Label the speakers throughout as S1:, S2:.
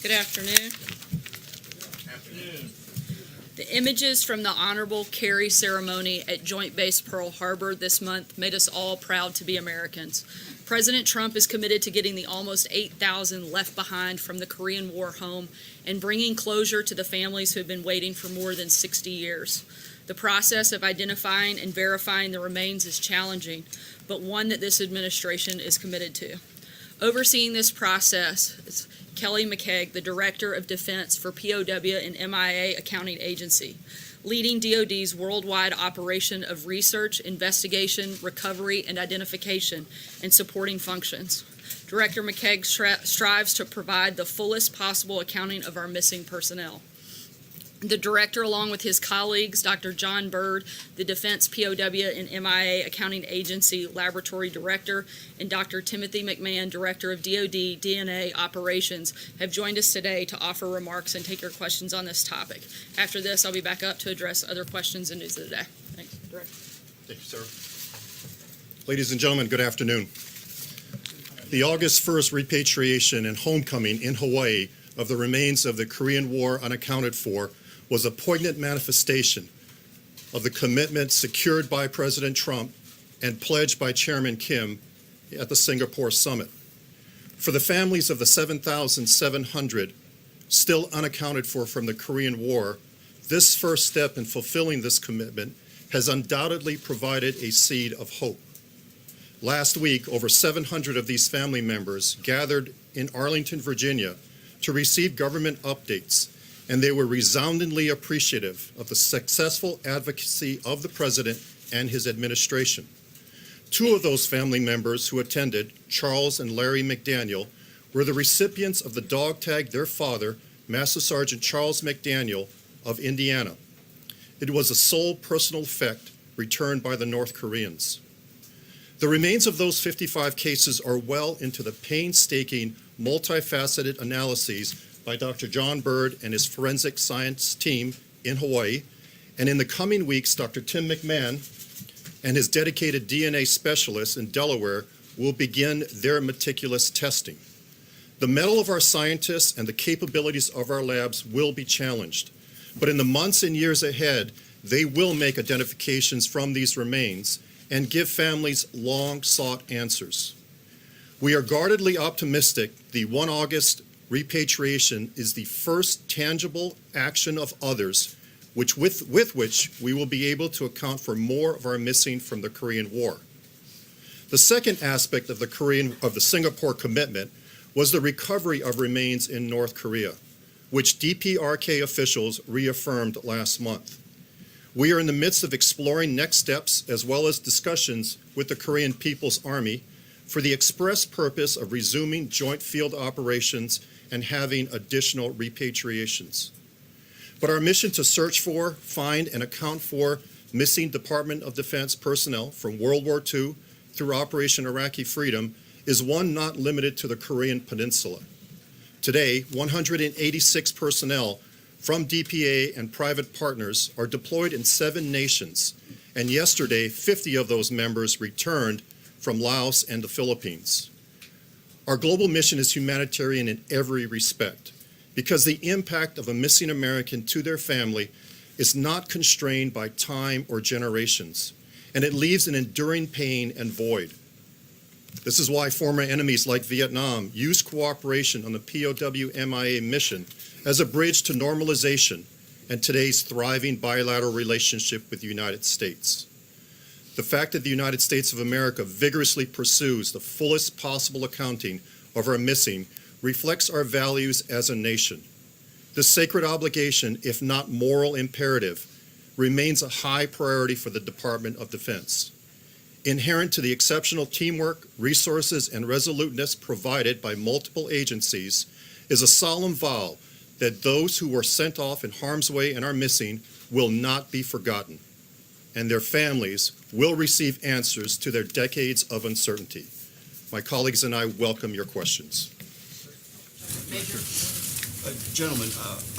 S1: Good afternoon. The images from the Honorable Carry ceremony at Joint Base Pearl Harbor this month made us all proud to be Americans. President Trump is committed to getting the almost 8,000 left behind from the Korean War home and bringing closure to the families who have been waiting for more than 60 years. The process of identifying and verifying the remains is challenging, but one that this administration is committed to. Overseeing this process is Kelly McKeag, the Director of Defense for POW and MIA Accounting Agency, leading DoD's worldwide operation of research, investigation, recovery, and identification, and supporting functions. Director McKeag strives to provide the fullest possible accounting of our missing personnel. The Director, along with his colleagues, Dr. John Byrd, the Defense POW and MIA Accounting Agency Laboratory Director, and Dr. Timothy McMahon, Director of DoD DNA Operations, have joined us today to offer remarks and take your questions on this topic. After this, I'll be back up to address other questions and news of the day. Thanks, Director.
S2: Thank you, sir. Ladies and gentlemen, good afternoon. The August 1st repatriation and homecoming in Hawaii of the remains of the Korean War unaccounted for was a poignant manifestation of the commitment secured by President Trump and pledged by Chairman Kim at the Singapore summit. For the families of the 7,700 still unaccounted for from the Korean War, this first step in fulfilling this commitment has undoubtedly provided a seed of hope. Last week, over 700 of these family members gathered in Arlington, Virginia, to receive government updates, and they were resoundingly appreciative of the successful advocacy of the President and his administration. Two of those family members who attended, Charles and Larry McDaniel, were the recipients of the dog tag their father, Master Sergeant Charles McDaniel of Indiana. It was a sole personal effect returned by the North Koreans. The remains of those 55 cases are well into the painstaking, multifaceted analyses by Dr. John Byrd and his forensic science team in Hawaii, and in the coming weeks, Dr. Tim McMahon and his dedicated DNA specialists in Delaware will begin their meticulous testing. The mettle of our scientists and the capabilities of our labs will be challenged, but in the months and years ahead, they will make identifications from these remains and give families long-sought answers. We are guardedly optimistic the 1 August repatriation is the first tangible action of others with which we will be able to account for more of our missing from the Korean War. The second aspect of the Singapore commitment was the recovery of remains in North Korea, which DPRK officials reaffirmed last month. We are in the midst of exploring next steps as well as discussions with the Korean People's Army for the express purpose of resuming joint field operations and having additional repatriations. But our mission to search for, find, and account for missing Department of Defense personnel from World War II through Operation Iraqi Freedom is one not limited to the Korean Peninsula. Today, 186 personnel from DPA and private partners are deployed in 7 nations, and yesterday, 50 of those members returned from Laos and the Philippines. Our global mission is humanitarian in every respect because the impact of a missing American to their family is not constrained by time or generations, and it leaves an enduring pain and void. This is why former enemies like Vietnam used cooperation on the POW-MIA mission as a bridge to normalization and today's thriving bilateral relationship with the United States. The fact that the United States of America vigorously pursues the fullest possible accounting of our missing reflects our values as a nation. This sacred obligation, if not moral imperative, remains a high priority for the Department of Defense. Inherent to the exceptional teamwork, resources, and resoluteness provided by multiple agencies is a solemn vow that those who were sent off in harm's way and are missing will not be forgotten, and their families will receive answers to their decades of uncertainty. My colleagues and I welcome your questions.
S3: Gentlemen,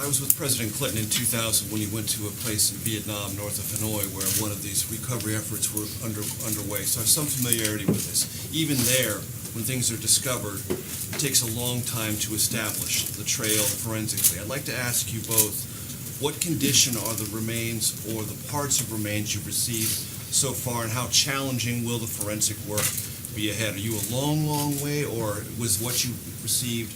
S3: I was with President Clinton in 2000 when he went to a place in Vietnam, north of Hanoi, where one of these recovery efforts were underway. So I have some familiarity with this. Even there, when things are discovered, it takes a long time to establish the trail forensically. I'd like to ask you both, what condition are the remains or the parts of remains you've received so far, and how challenging will the forensic work be ahead? Are you a long, long way, or was what you received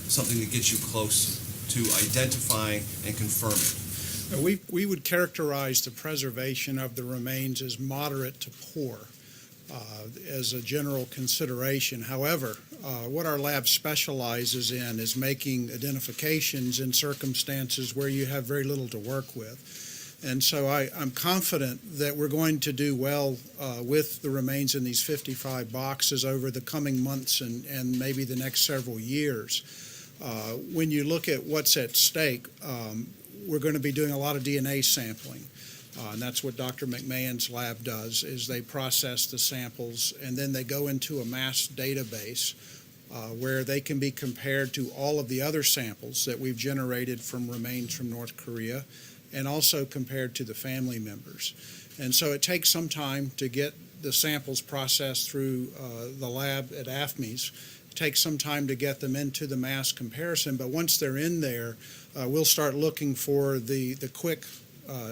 S3: something that gets you close to identifying and confirming?
S4: We would characterize the preservation of the remains as moderate to poor as a general consideration. However, what our lab specializes in is making identifications in circumstances where you have very little to work with. And so I'm confident that we're going to do well with the remains in these 55 boxes over the coming months and maybe the next several years. When you look at what's at stake, we're going to be doing a lot of DNA sampling. And that's what Dr. McMahon's lab does, is they process the samples and then they go into a mass database where they can be compared to all of the other samples that we've generated from remains from North Korea, and also compared to the family members. And so it takes some time to get the samples processed through the lab at AFMES. It takes some time to get them into the mass comparison, but once they're in there, we'll start looking for the quick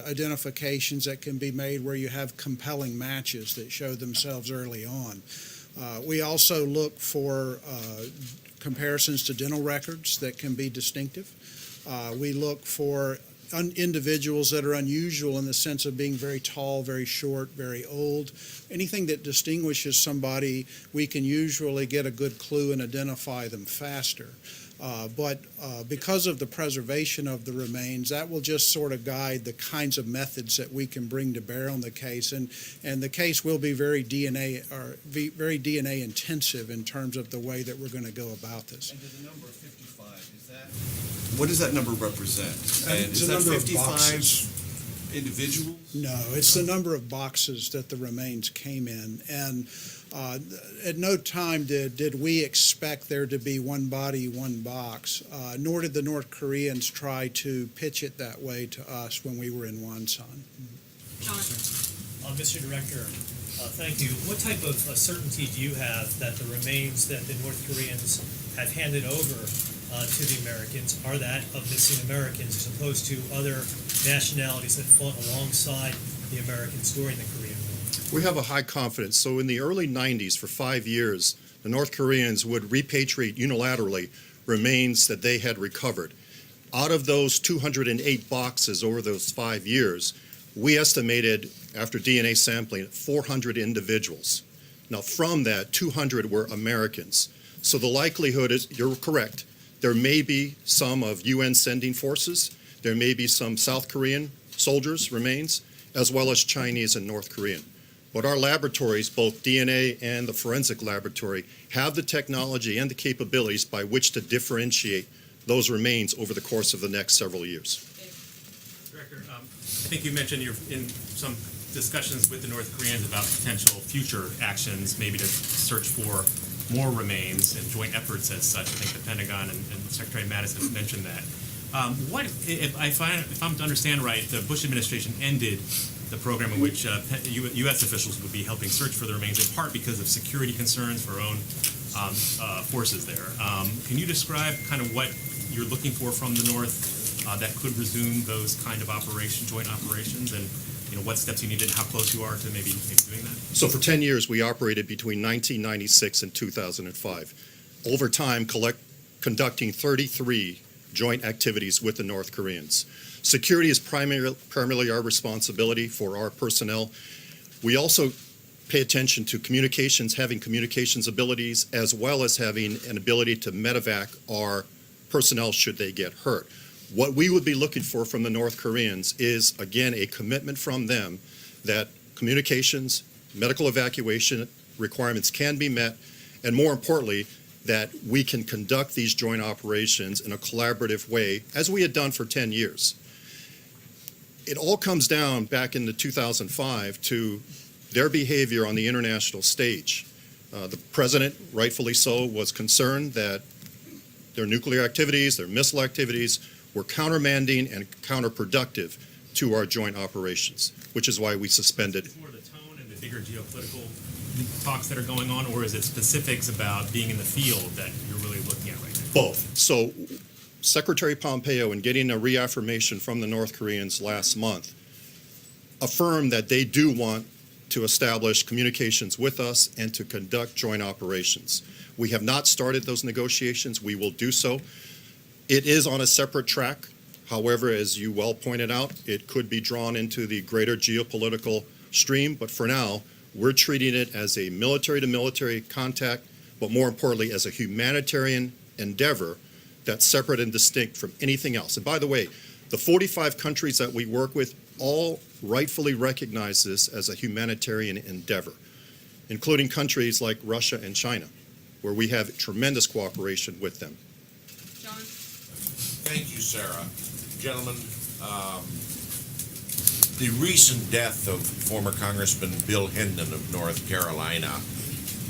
S4: identifications that can be made where you have compelling matches that show themselves early on. We also look for comparisons to dental records that can be distinctive. We look for individuals that are unusual in the sense of being very tall, very short, very old. Anything that distinguishes somebody, we can usually get a good clue and identify them faster. But because of the preservation of the remains, that will just sort of guide the kinds of methods that we can bring to bear on the case. And the case will be very DNA intensive in terms of the way that we're going to go about this.
S3: And the number of 55, is that, what does that number represent? And
S4: It's
S3: is
S4: the
S3: that
S4: number of
S3: 55
S4: boxes.
S3: individuals?
S4: No, it's the number of boxes that the remains came in. And at no time did we expect there to be one body, one box, nor did the North Koreans try to pitch it that way to us when we were in Wonsan.
S5: Mr. Director, thank you. What type of certainty do you have that the remains that the North Koreans have handed over to the Americans are that of missing Americans as opposed to other nationalities that fought alongside the Americans during the Korean War?
S2: We have a high confidence. So in the early 90s, for 5 years, the North Koreans would repatriate unilaterally remains that they had recovered. Out of those 208 boxes over those 5 years, we estimated, after DNA sampling, 400 individuals. Now, from that, 200 were Americans. So the likelihood is, you're correct, there may be some of UN sending forces, there may be some South Korean soldiers' remains, as well as Chinese and North Korean. But our laboratories, both DNA and the forensic laboratory, have the technology and the capabilities by which to differentiate those remains over the course of the next several years.
S6: Director, I think you mentioned you're in some discussions with the North Koreans about potential future actions, maybe to search for more remains and joint efforts as such. I think the Pentagon and Secretary Mattis have mentioned that. What, if I'm to understand right, the Bush administration ended the program in which U.S. officials would be helping search for the remains, in part because of security concerns for our own forces there. Can you describe kind of what you're looking for from the North that could resume those kind of joint operations, and what steps you need and how close you are to maybe doing that?
S2: So for 10 years, we operated between 1996 and 2005. Over time, conducting 33 joint activities with the North Koreans. Security is primarily our responsibility for our personnel. We also pay attention to communications, having communications abilities, as well as having an ability to medevac our personnel should they get hurt. What we would be looking for from the North Koreans is, again, a commitment from them that communications, medical evacuation requirements can be met, and more importantly, that we can conduct these joint operations in a collaborative way, as we had done for 10 years. It all comes down back in 2005 to their behavior on the international stage. The president, rightfully so, was concerned that their nuclear activities, their missile activities, were countermanding and counterproductive to our joint operations, which is why we suspended.
S6: It's more the tone and the bigger geopolitical talks that are going on, or is it specifics about being in the field that you're really looking at right now?
S2: Both. So Secretary Pompeo, in getting a reaffirmation from the North Koreans last month, affirmed that they do want to establish communications with us and to conduct joint operations. We have not started those negotiations. We will do so. It is on a separate track. However, as you well pointed out, it could be drawn into the greater geopolitical stream. But for now, we're treating it as a military-to-military contact, but more importantly, as a humanitarian endeavor that's separate and distinct from anything else. And by the way, the 45 countries that we work with all rightfully recognize this as a humanitarian endeavor, including countries like Russia and China, where we have tremendous cooperation with them.
S1: John?
S7: Thank you, Sarah. Gentlemen, the recent death of former Congressman Bill Hendon of North Carolina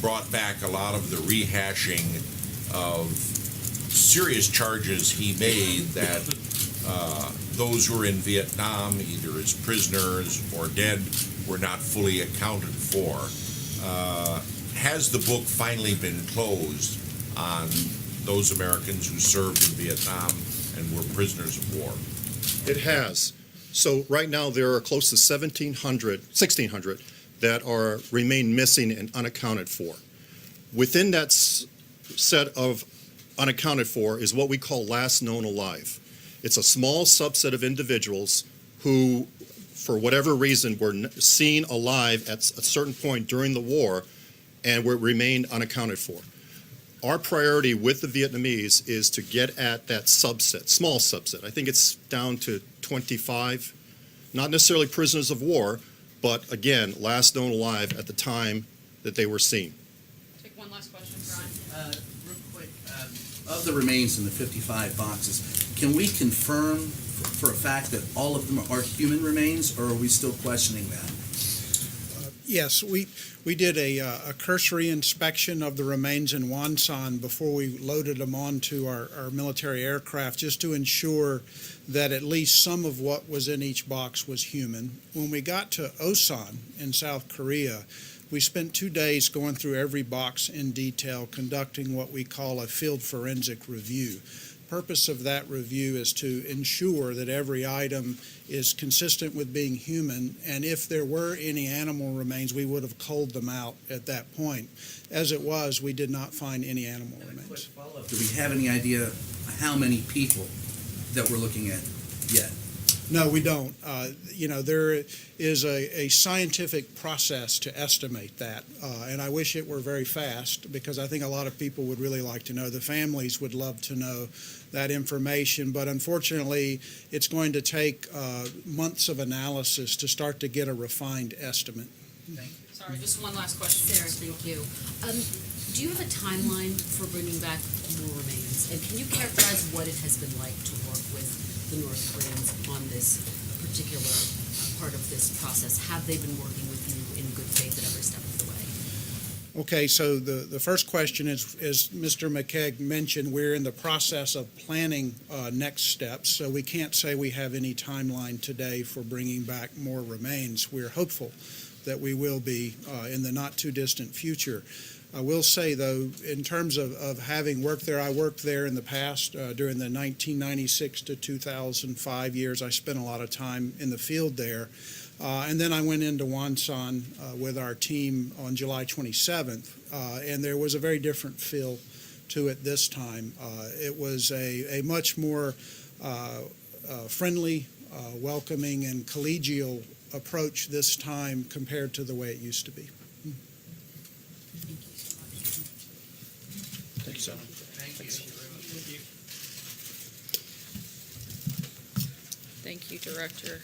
S7: brought back a lot of the rehashing of serious charges he made that those who were in Vietnam, either as prisoners or dead, were not fully accounted for. Has the book finally been closed on those Americans who served in Vietnam and were prisoners of war?
S2: It has. So right now there are close to 1,600 that remain missing and unaccounted for. Within that set of unaccounted for is what we call last known alive. It's a small subset of individuals who, for whatever reason, were seen alive at a certain point during the war and remained unaccounted for. Our priority with the Vietnamese is to get at that subset, small subset. I think it's down to 25, not necessarily prisoners of war, but again, last known alive at the time that they were seen.
S1: Take one last question, Brian.
S8: Real quick, of the remains in the 55 boxes, can we confirm for a fact that all of them are human remains, or are we still questioning that?
S4: Yes, we did a cursory inspection of the remains in Wonsan before we loaded them onto our military aircraft, just to ensure that at least some of what was in each box was human. When we got to Osan in South Korea, we spent 2 days going through every box in detail, conducting what we call a field forensic review. Purpose of that review is to ensure that every item is consistent with being human, and if there were any animal remains, we would have culled them out at that point. As it was, we did not find any animal
S8: And a quick
S4: remains.
S8: follow-up, do we have any idea how many people that we're looking at yet?
S4: No, we don't. There is a scientific process to estimate that, and I wish it were very fast, because I think a lot of people would really like to know. The families would love to know that information, but unfortunately, it's going to take months of analysis to start to get a refined estimate.
S1: Sorry, just one last question.
S9: Sarah, thank you. Do you have a timeline for bringing back more remains? And can you characterize what it has been like to work with the North Koreans on this particular part of this process? Have they been working with you in good faith at every step of the way?
S4: Okay, so the first question is, as Mr. McKeag mentioned, we're in the process of planning next steps, so we can't say we have any timeline today for bringing back more remains. We're hopeful that we will be in the not-too-distant future. I will say, though, in terms of having worked there, I worked there in the past during the 1996 to 2005 years. I spent a lot of time in the field there. And then I went into Wonsan with our team on July 27th, and there was a very different feel to it this time. It was a much more friendly, welcoming, and collegial approach this time compared to the way it used to be. Thank you so much.
S1: Thank you, Director.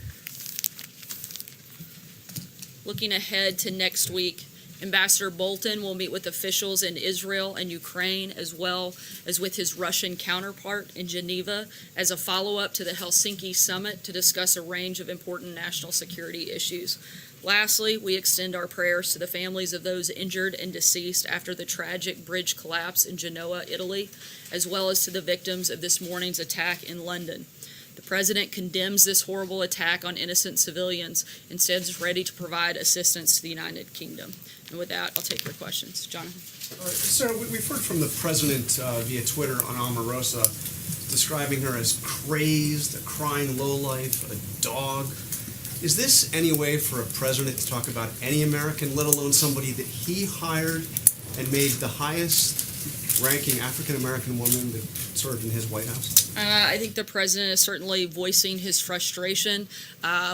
S1: Looking ahead to next week, Ambassador Bolton will meet with officials in Israel and Ukraine, as well as with his Russian counterpart in Geneva, as a follow-up to the Helsinki summit to discuss a range of important national security issues. Lastly, we extend our prayers to the families of those injured and deceased after the tragic bridge collapse in Genoa, Italy, as well as to the victims of this morning's attack in London. The president condemns this horrible attack on innocent civilians, instead is ready to provide assistance to the United Kingdom. And with that, I'll take your questions. Jonathan?
S10: Sarah, we've heard from the president via Twitter on Omarosa describing her as crazed, a crying lowlife, a dog. Is this any way for a president to talk about any American, let alone somebody that he hired and made the highest ranking African-American woman that served in his White House?
S1: I think the president is certainly voicing his frustration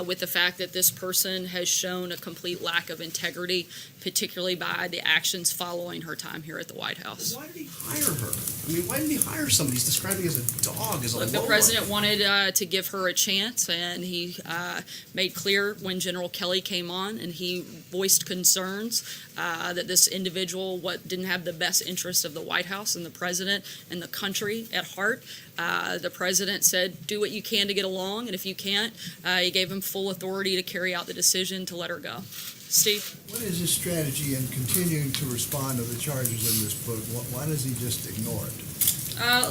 S1: with the fact that this person has shown a complete lack of integrity, particularly by the actions following her time here at the White House.
S10: Why did he hire her? I mean, why didn't he hire somebody he's describing as a dog, as a
S1: Look, the
S10: lowlife?
S1: president wanted to give her a chance, and he made clear when General Kelly came on, and he voiced concerns that this individual didn't have the best interest of the White House and the president and the country at heart. The president said, do what you can to get along, and if you can't, he gave him full authority to carry out the decision to let her go. Steve?
S11: What is his strategy in continuing to respond to the charges in this book? Why does he just ignore it?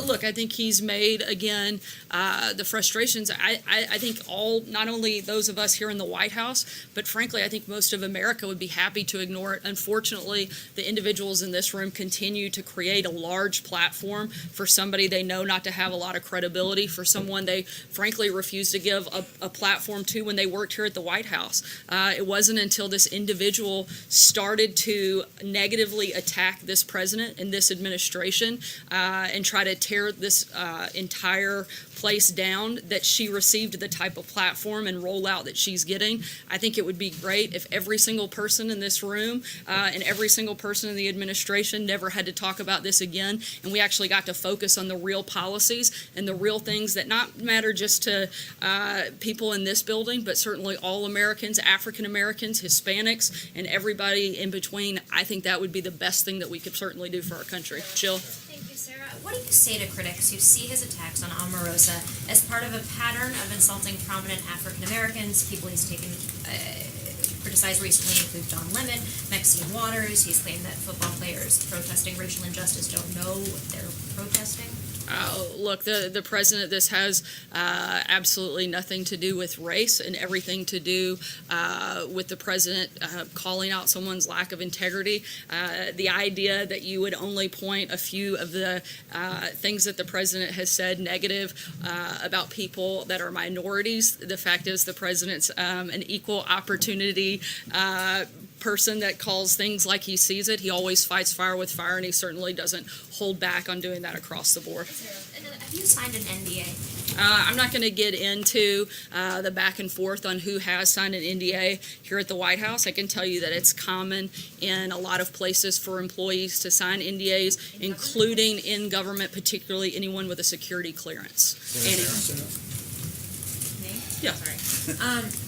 S1: Look, I think he's made, again, the frustrations. I think not only those of us here in the White House, but frankly, I think most of America would be happy to ignore it. Unfortunately, the individuals in this room continue to create a large platform for somebody they know not to have a lot of credibility, for someone they frankly refuse to give a platform to when they worked here at the White House. It wasn't until this individual started to negatively attack this president and this administration and try to tear this entire place down that she received the type of platform and rollout that she's getting. I think it would be great if every single person in this room and every single person in the administration never had to talk about this again, and we actually got to focus on the real policies and the real things that not matter just to people in this building, but certainly all Americans, African Americans, Hispanics, and everybody in between. I think that would be the best thing that we could certainly do for our country. Jill?
S12: Thank you, Sarah. What do you say to critics who see his attacks on Omarosa as part of a pattern of insulting prominent African Americans? People he's taken criticized recently include John Lemon, Maxine Waters. He's claimed that football players protesting racial injustice don't know what they're protesting.
S1: Look, the president, this has absolutely nothing to do with race and everything to do with the president calling out someone's lack of integrity. The idea that you would only point a few of the things that the president has said negative about people that are minorities. The fact is the president's an equal opportunity person that calls things like he sees it. He always fights fire with fire, and he certainly doesn't hold back on doing that across the board.
S12: And then, have you signed an NDA?
S1: I'm not going to get into the back and forth on who has signed an NDA here at the White House. I can tell you that it's common in a lot of places for employees to sign NDAs, including in government, particularly anyone with a security clearance.
S12: Me?
S1: Yeah.
S12: Sorry.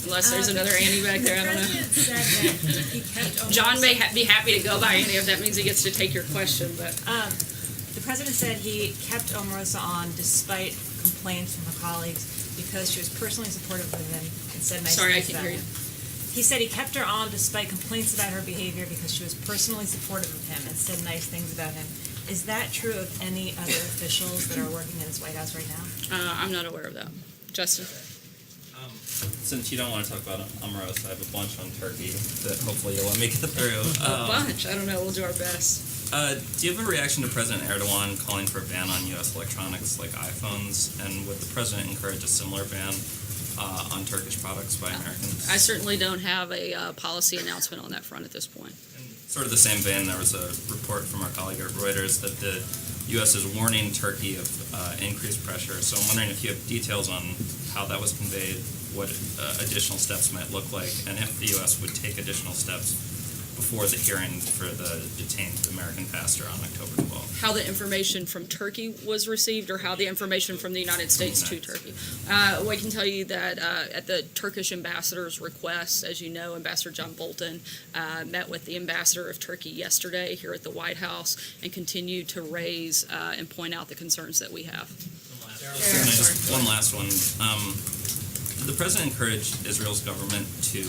S1: Unless there's another Annie back there, I don't know.
S12: The president said that he kept
S1: John may be happy to go by Annie if that means he gets to take your question, but
S13: The president said he kept Omarosa on despite complaints from her colleagues because she was personally supportive of him and said nice
S1: Sorry, I
S13: things
S1: can't
S13: about
S1: hear
S13: him. He said he kept her on despite complaints about her behavior because she was personally supportive of him and said nice things about him. Is that true of any other officials that are working in this White House right now?
S1: I'm not aware of that. Justin?
S14: Since you don't want to talk about Omarosa, I have a bunch on Turkey that hopefully you'll let me get through.
S1: A bunch. I don't know. We'll do our best.
S14: Do you have a reaction to President Erdogan calling for a ban on U.S. electronics like iPhones? And would the president encourage a similar ban on Turkish products by Americans?
S1: I certainly don't have a policy announcement on that front at this point.
S14: Sort of the same vein, there was a report from our colleague at Reuters that the U.S. is warning Turkey of increased pressure. So I'm wondering if you have details on how that was conveyed, what additional steps might look like, and if the U.S. would take additional steps before the hearing for the detained American pastor on October 12th.
S1: How the information from Turkey was received, or how the information from the United States to Turkey. I can tell you that at the Turkish ambassador's request, as you know, Ambassador John Bolton met with the ambassador of Turkey yesterday here at the White House and continued to raise and point out the concerns that we have.
S14: One last one. The president encouraged Israel's government to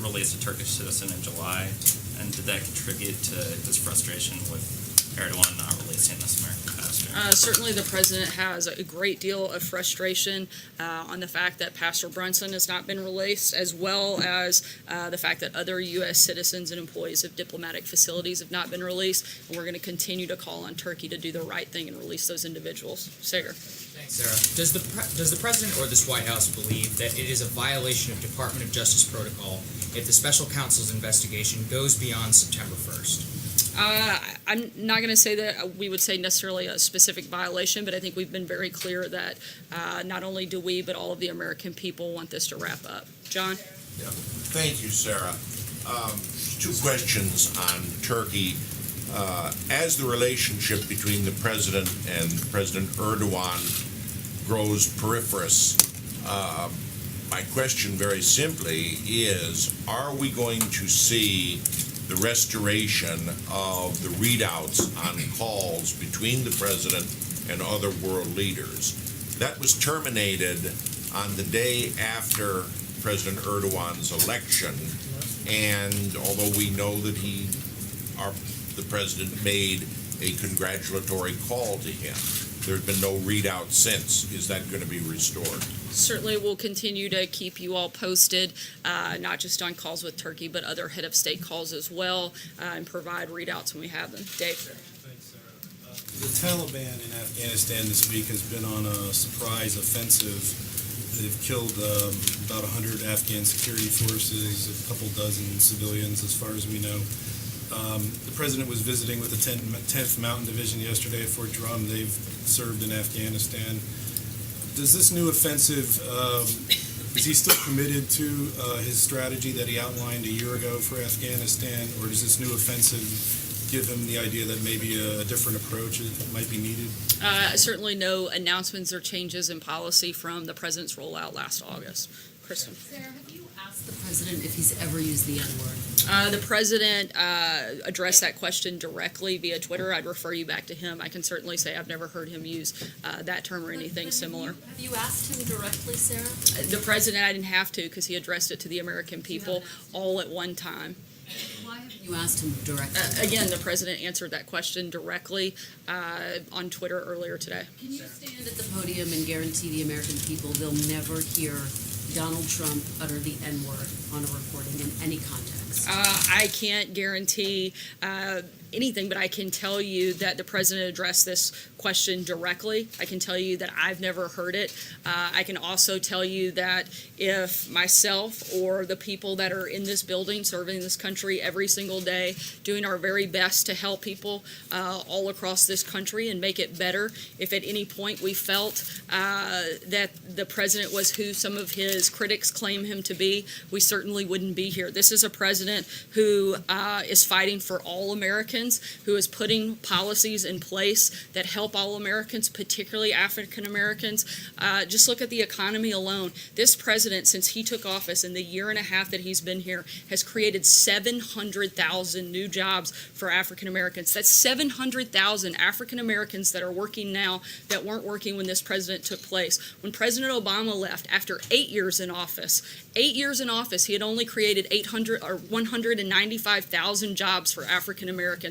S14: release a Turkish citizen in July, and did that contribute to his frustration with Erdogan not releasing this American pastor? question.
S1: Certainly, the president has a great deal of frustration on the fact that Pastor Brunson has not been released, as well as the fact that other U.S. citizens and employees of diplomatic facilities have not been released. And we're going to continue to call on Turkey to do the right thing and release those individuals. Sager.
S15: Thanks, Sarah. Does the president or this White House believe that it is a violation of Department of Justice protocol if the special counsel's investigation goes beyond September 1st?
S1: I'm not going to say that we would say necessarily a specific violation, but I think we've been very clear that not only do we, but all of the American people want this to wrap up. John?
S7: Yeah. Thank you, Sarah. Two questions on Turkey. As the relationship between the president and President Erdogan grows peripherous, my question very simply is, are we going to see the restoration of the readouts on calls between the president and other world leaders? That was terminated on the day after President Erdogan's election, and although we know that the president made a congratulatory call to him, there's been no readout since. Is that going to be restored?
S1: Certainly, we'll continue to keep you all posted, not just on calls with Turkey, but other head of state calls as well, and provide readouts when we have them. Dave?
S16: Thanks, Sarah. The Taliban in Afghanistan this week has been on a surprise offensive. They've killed about 100 Afghan security forces, a couple dozen civilians, as far as we know. The president was visiting with the 10th Mountain Division yesterday at Fort Drum. They've served in Afghanistan. Does this new offensive, is he still committed to his strategy that he outlined a year ago for Afghanistan, or does this new offensive give him the idea that maybe a different approach might be needed?
S1: Certainly no announcements or changes in policy from the president's rollout last August. Kristen?
S9: Sarah, have you asked the president if he's ever used the N-word?
S1: The president addressed that question directly via Twitter. I'd refer you back to him. I can certainly say I've never heard him use that term or anything similar.
S9: Have you asked him directly, Sarah?
S1: The president, I didn't have to because he addressed it to the American people all at one time.
S9: Why haven't you asked him directly?
S1: Again, the president answered that question directly on Twitter earlier today.
S9: Can you stand at the podium and guarantee the American people they'll never hear Donald Trump utter the N-word on a recording in any context?
S1: I can't guarantee anything, but I can tell you that the president addressed this question directly. I can tell you that I've never heard it. I can also tell you that if myself or the people that are in this building serving this country every single day, doing our very best to help people all across this country and make it better, if at any point we felt that the president was who some of his critics claim him to be, we certainly wouldn't be here. This is a president who is fighting for all Americans, who is putting policies in place that help all Americans, particularly African Americans. Just look at the economy alone. This president, since he took office in the year and a half that he's been here, has created 700,000 new jobs for African Americans. That's 700,000 African Americans that are working now that weren't working when this president took place. When President Obama left after 8 years in office, he had only created 195,000 jobs for African Americans.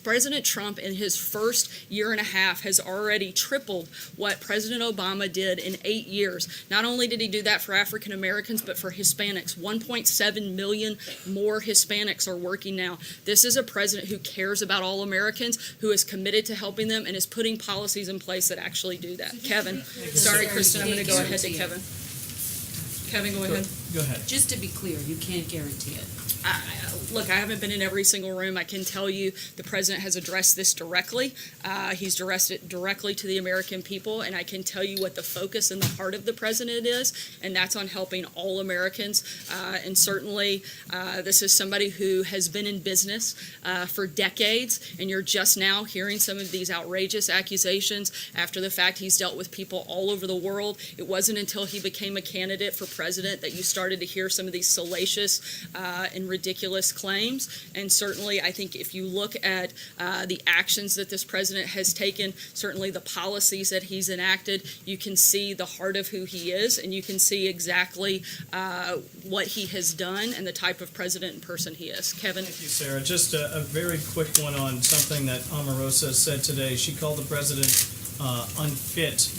S1: President Trump, in his first year and a half, has already tripled what President Obama did in 8 years. Not only did he do that for African Americans, but for Hispanics. 1.7 million more Hispanics are working now. This is a president who cares about all Americans, who is committed to helping them, and is putting policies in place that actually do that. Kevin. Sorry, Kristen, I'm going to go ahead to Kevin. Kevin, go ahead.
S5: Go ahead.
S9: Just to be clear, you can't guarantee it.
S1: Look, I haven't been in every single room. I can tell you the president has addressed this directly. He's addressed it directly to the American people, and I can tell you what the focus and the heart of the president is, and that's on helping all Americans. And certainly, this is somebody who has been in business for decades, and you're just now hearing some of these outrageous accusations after the fact. He's dealt with people all over the world. It wasn't until he became a candidate for president that you started to hear some of these salacious and ridiculous claims. And certainly, I think if you look at the actions that this president has taken, certainly the policies that he's enacted, you can see the heart of who he is, and you can see exactly what he has done and the type of president and person he is. Kevin?
S5: Thank you, Sarah. Just a very quick one on something that Omarosa said today. She called the president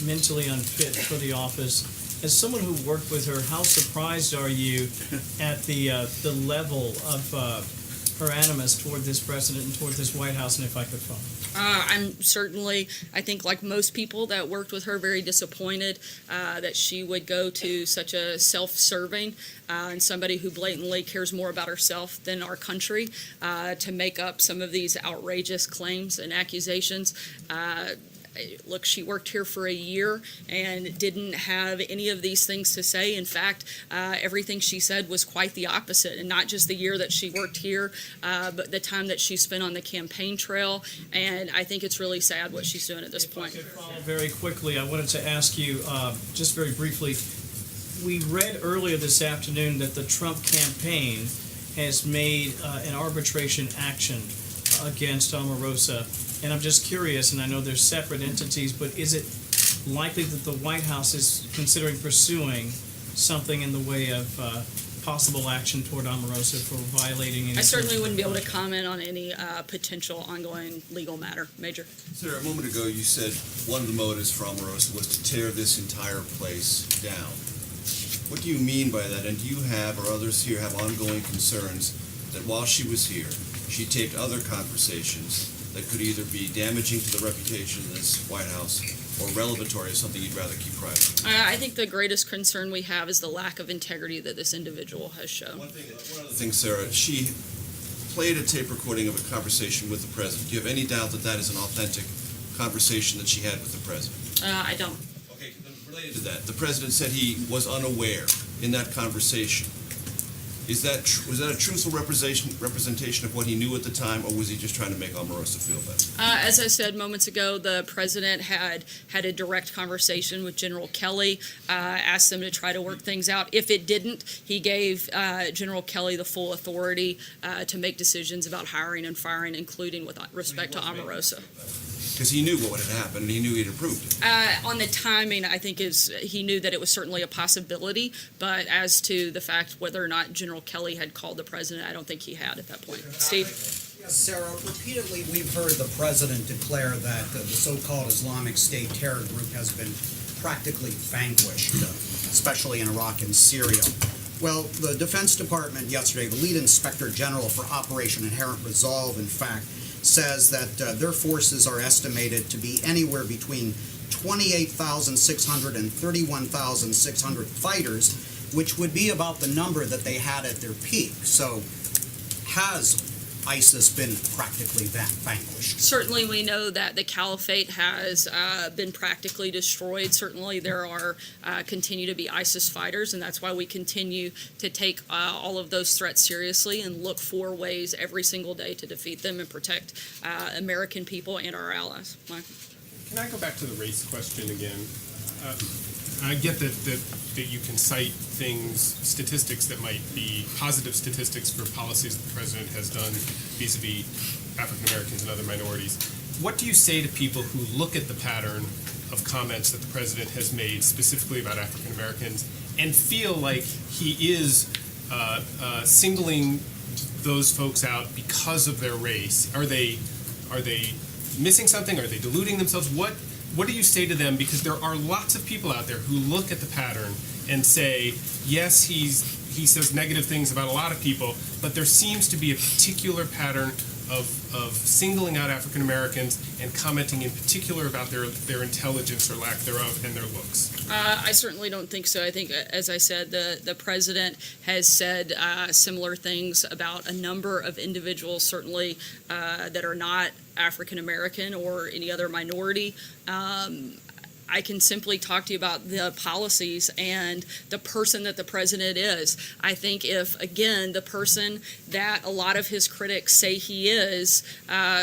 S5: mentally unfit for the office. As someone who worked with her, how surprised are you at the level of her animus toward this president and toward this White House? And if I could follow.
S1: I'm certainly, I think like most people that worked with her, very disappointed that she would go to such a self-serving and somebody who blatantly cares more about herself than our country to make up some of these outrageous claims and accusations. Look, she worked here for a year and didn't have any of these things to say. In fact, everything she said was quite the opposite, and not just the year that she worked here, but the time that she spent on the campaign trail. And I think it's really sad what she's doing at this point.
S5: Very quickly, I wanted to ask you, just very briefly, we read earlier this afternoon that the Trump campaign has made an arbitration action against Omarosa. And I'm just curious, and I know there's separate entities, but is it likely that the White House is considering pursuing something in the way of possible action toward Omarosa for violating any...
S1: I certainly wouldn't be able to comment on any potential ongoing legal matter. Major.
S3: Sir, a moment ago you said one of the motives for Omarosa was to tear this entire place down. What do you mean by that? And do you have, or others here have, ongoing concerns that while she was here, she taped other conversations that could either be damaging to the reputation of this White House or revelatory of something you'd rather keep private?
S1: I think the greatest concern we have is the lack of integrity that this individual has shown.
S3: One other thing, Sarah, she played a tape recording of a conversation with the president. Do you have any doubt that that is an authentic conversation that she had with the president?
S1: I don't.
S3: Okay, then related to that, the president said he was unaware in that conversation. Was that a truthful representation of what he knew at the time, or was he just trying to make Omarosa feel better?
S1: As I said moments ago, the president had a direct conversation with General Kelly, asked them to try to work things out. If it didn't, he gave General Kelly the full authority to make decisions about hiring and firing, including with respect to Omarosa.
S3: Because he knew what had happened, and he knew he'd approved it.
S1: On the timing, I think he knew that it was certainly a possibility, but as to the fact whether or not General Kelly had called the president, I don't think he had at that point. Steve?
S17: Yes, Sarah, repeatedly we've heard the president declare that the so-called Islamic State terror group has been practically vanquished, especially in Iraq and Syria. Well, the Defense Department yesterday, the lead inspector general for Operation Inherent Resolve, in fact, says that their forces are estimated to be anywhere between 28,600 and 31,600 fighters, which would be about the number that they had at their peak. So has ISIS been practically vanquished?
S1: Certainly we know that the caliphate has been practically destroyed. Certainly there are continue to be ISIS fighters, and that's why we continue to take all of those threats seriously and look for ways every single day to defeat them and protect American people and our allies. Mike?
S18: Can I go back to the race question again? I get that you can cite statistics that might be positive statistics for policies that the president has done vis-a-vis African Americans and other minorities. What do you say to people who look at the pattern of comments that the president has made specifically about African Americans and feel like he is singling those folks out because of their race? Are they missing something? Are they deluding themselves? What do you say to them? Because there are lots of people out there who look at the pattern and say, yes, he says negative things about a lot of people, but there seems to be a particular pattern of singling out African Americans and commenting in particular about their intelligence or lack thereof and their looks.
S1: I certainly don't think so. I think, as I said, the president has said similar things about a number of individuals, certainly that are not African American or any other minority. I can simply talk to you about the policies and the person that the president is. I think if, again, the person that a lot of his critics say he is,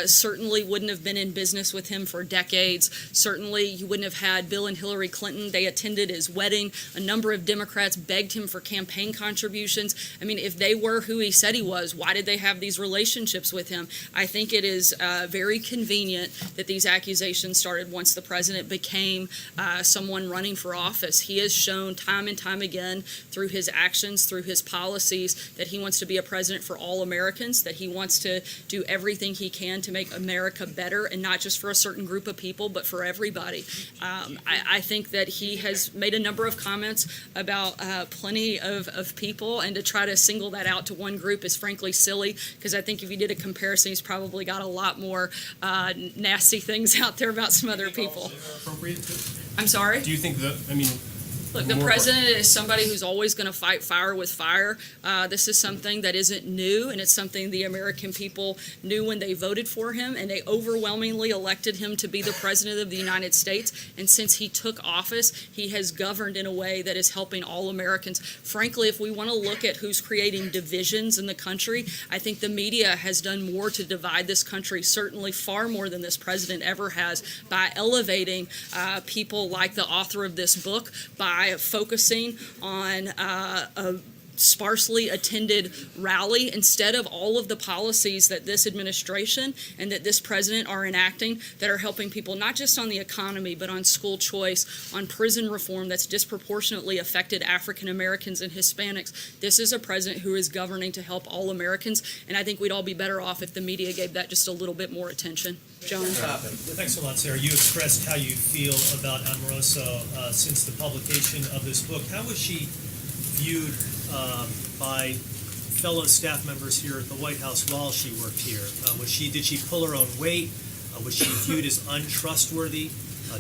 S1: certainly wouldn't have been in business with him for decades. Certainly you wouldn't have had Bill and Hillary Clinton. They attended his wedding. A number of Democrats begged him for campaign contributions. I mean, if they were who he said he was, why did they have these relationships with him? I think it is very convenient that these accusations started once the president became someone running for office. He has shown time and time again through his actions, through his policies, that he wants to be a president for all Americans, that he wants to do everything he can to make America better, and not just for a certain group of people, but for everybody. I think that he has made a number of comments about plenty of people, and to try to single that out to one group is frankly silly, because I think if you did a comparison, he's probably got a lot more nasty things out there about some other people. I'm sorry?
S18: Do you think that,
S1: Look, the president is somebody who's always going to fight fire with fire. This is something that isn't new, and it's something the American people knew when they voted for him, and they overwhelmingly elected him to be the president of the United States. And since he took office, he has governed in a way that is helping all Americans. Frankly, if we want to look at who's creating divisions in the country, I think the media has done more to divide this country, certainly far more than this president ever has, by elevating people like the author of this book, by focusing on a sparsely attended rally instead of all of the policies that this administration and that this president are enacting that are helping people not just on the economy, but on school choice, on prison reform that's disproportionately affected African Americans and Hispanics. This is a president who is governing to help all Americans, and I think we'd all be better off if the media gave that just a little bit more attention. John?
S5: Thanks a lot, Sarah. You expressed how you feel about Omarosa since the publication of this book. How was she viewed by fellow staff members here at the White House while she worked here? Did she pull her own weight? Was she viewed as untrustworthy?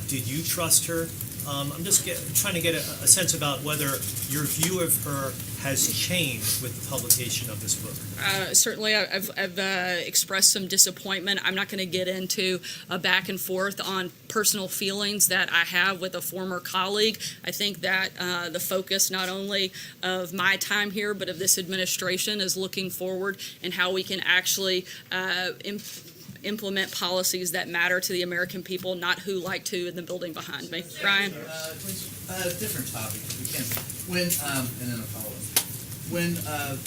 S5: Did you trust her? I'm just trying to get a sense about whether your view of her has changed with the publication of this book.
S1: Certainly, I've expressed some disappointment. I'm not going to get into a back and forth on personal feelings that I have with a former colleague. I think that the focus not only of my time here, but of this administration is looking forward and how we can actually implement policies that matter to the American people, not who like to in the building behind me. Ryan?
S8: Different topic, if we can. And then a follow-up. When the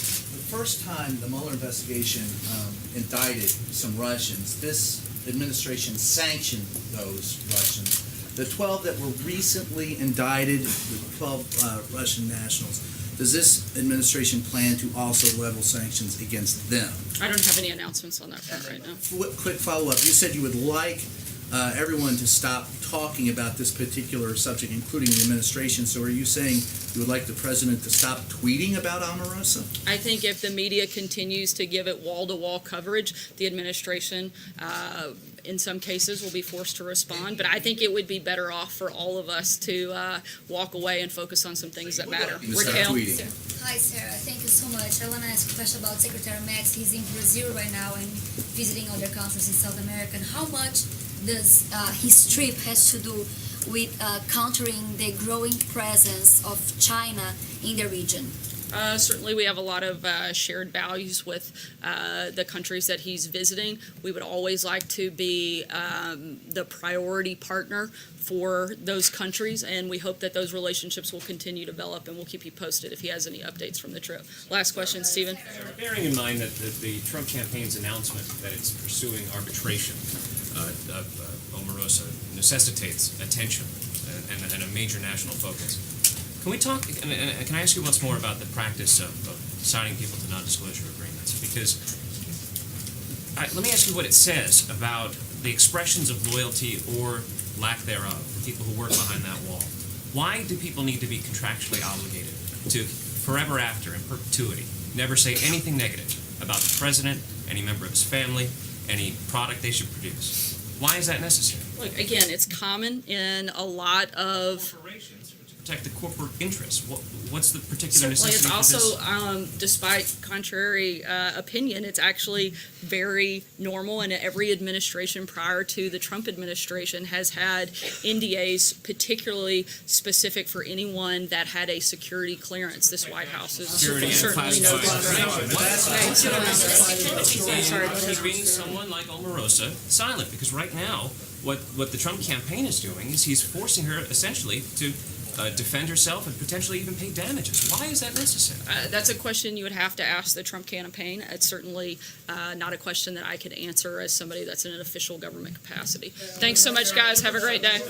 S8: first time the Mueller investigation indicted some Russians, this administration sanctioned those Russians. The 12 that were recently indicted, the 12 Russian nationals, does this administration plan to also level sanctions against them?
S1: I don't have any announcements on that front right now.
S8: Quick follow-up. You said you would like everyone to stop talking about this particular subject, including the administration. So are you saying you would like the president to stop tweeting about Omarosa?
S1: I think if the media continues to give it wall-to-wall coverage, the administration, in some cases, will be forced to respond. But I think it would be better off for all of us to walk away and focus on some things that matter. Raquel?
S19: Hi, Sarah. Thank you so much. I want to ask a question about Secretary Max. He's in Brazil right now and visiting other countries in South America. And how much does his trip has to do with countering the growing presence of China in the region?
S1: Certainly, we have a lot of shared values with the countries that he's visiting. We would always like to be the priority partner for those countries, and we hope that those relationships will continue to develop, and we'll keep you posted if he has any updates from the trip. Last question, Stephen.
S6: Bearing in mind that the Trump campaign's announcement that it's pursuing arbitration of Omarosa necessitates attention and a major national focus. Can we talk, and can I ask you once more about the practice of signing people to non-disclosure agreements? Because let me ask you what it says about the expressions of loyalty or lack thereof for people who work behind that wall. Why do people need to be contractually obligated to forever after, in perpetuity, never say anything negative about the president, any member of his family, any product they should produce? Why is that necessary?
S1: Look, again, it's common in a lot of
S6: corporations to protect the corporate interests. What's the particular
S1: certainly,
S6: necessity
S1: it's
S6: for
S1: also,
S6: this?
S1: despite contrary opinion, it's actually very normal, and every administration prior to the Trump administration has had NDAs particularly specific for anyone that had a security clearance. This White House is certainly no
S6: Keeping someone like Omarosa silent, because right now, what the Trump campaign is doing is he's forcing her essentially to defend herself and potentially even pay damages. Why is that necessary?
S1: That's a question you would have to ask the Trump campaign. It's certainly not a question that I could answer as somebody that's in an official government capacity. Thanks so much, guys. Have a great day.